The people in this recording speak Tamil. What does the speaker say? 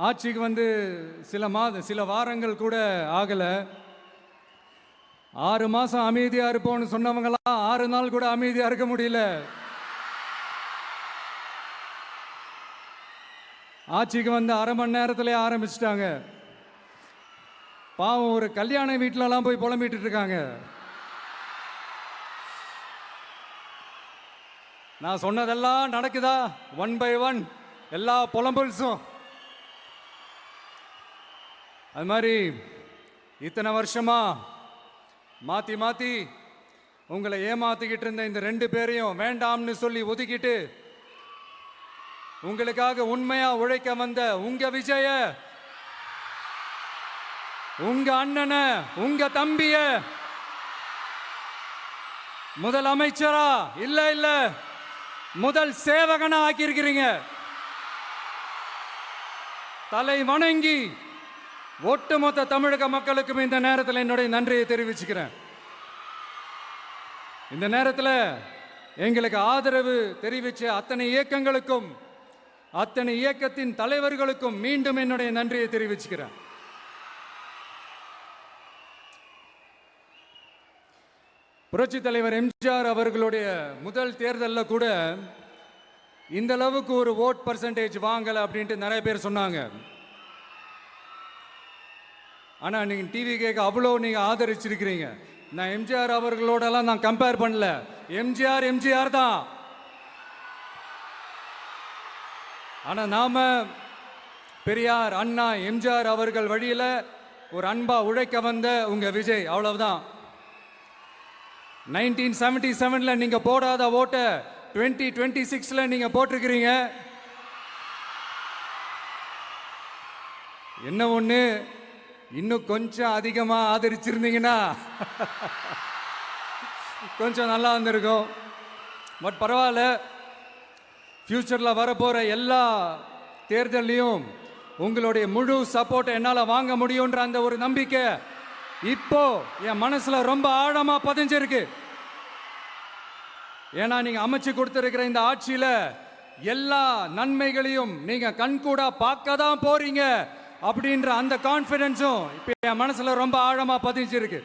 ஆட்சிக்கு வந்து சில வாரங்கள் கூட ஆகல. 6 மாசம் அமைதியா இருப்போம்னு சொன்னவங்களாம் 6 நாள் கூட அமைதியா இருக்க முடியல. ஆட்சிக்கு வந்து அரை மணி நேரத்திலே ஆரம்பிச்சிட்டாங்க. பாவம், ஒரு கல்யாண வீட்டிலலாம் போய் புலம்பிட்டு இருக்காங்க. நான் சொன்னதெல்லாம் நடக்குதா? 1 by 1 எல்லா புலம்பல்ஸும். அது மாதிரி இத்தனை வருஷமா மாத்தி மாத்தி உங்களை ஏமாத்திக்கிட்டு இருந்த இந்த 2 பேரையும் வேண்டாம்னு சொல்லி ஒதுக்கிட்டு உங்களுக்காக உண்மையா உழைக்க வந்த உங்க விஜய, உங்க அண்ணனை, உங்க தம்பிய முதல் அமைச்சரா இல்ல முதல் சேவகனா ஆக்கியிருக்கிறீங்க. தலை வணங்கி ஒட்டுமொத்த தமிழக மக்களுக்கும் இந்த நேரத்தில் என்னுடைய நன்றியை தெரிவிச்சுக்கிறேன். இந்த நேரத்தில் எங்களுக்கு ஆதரவு தெரிவிச்ச அத்தனை இயக்கங்களுக்கும் அத்தனை இயக்கத்தின் தலைவர்களுக்கும் மீண்டும் என்னுடைய நன்றியை தெரிவிச்சுக்கிறேன். புரட்சி தலைவர் எம்ஜிஆர் அவர்களுடைய முதல் தேர்தலில் கூட இந்த அளவுக்கு ஒரு ஓட் பர்சன்டேஜ் வாங்கலை அப்படின்ட்டு நிறைய பேர் சொன்னாங்க. ஆனால் நீங்கள் டிவி கேட்க அவ்வளோ நீங்கள் ஆதரிச்சிருக்கிறீங்க. நான் எம்ஜிஆர் அவர்களோடலாம் நான் கம்பேர் பண்ணல. எம்ஜிஆர் தான். ஆனால் நாம பெரியார், அண்ணா, எம்ஜிஆர் அவர்கள் வழியில் ஒரு அன்பா உழைக்க வந்த உங்க விஜய், அவ்வளவுதான். 1977 நீங்க போடாத ஓட்டை 2026 நீங்க போட்டிருக்கிறீங்க. என்ன ஒண்ணு, இன்னும் கொஞ்சம் அதிகமா ஆதரிச்சிருந்தீங்கன்னா கொஞ்சம் நல்லா இருந்திருக்கும். பட் பரவாயில்ல, ஃபியூச்சரில் வரப்போற எல்லா தேர்தலையும் உங்களுடைய முழு சப்போர்ட்டை என்னால் வாங்க முடியுன்ற அந்த ஒரு நம்பிக்கை இப்போ என் மனசுல ரொம்ப ஆழமா பதிஞ்சிருக்கு. ஏன்னா நீங்க அமைச்சு கொடுத்திருக்கிற இந்த ஆட்சியில எல்லா நன்மைகளையும் நீங்க கண்கூடா பார்க்க தான் போறீங்க அப்படின்ற அந்த கான்ஃபிடன்ஸும் இப்போ என் மனசுல ரொம்ப ஆழமா பதிஞ்சிருக்கு.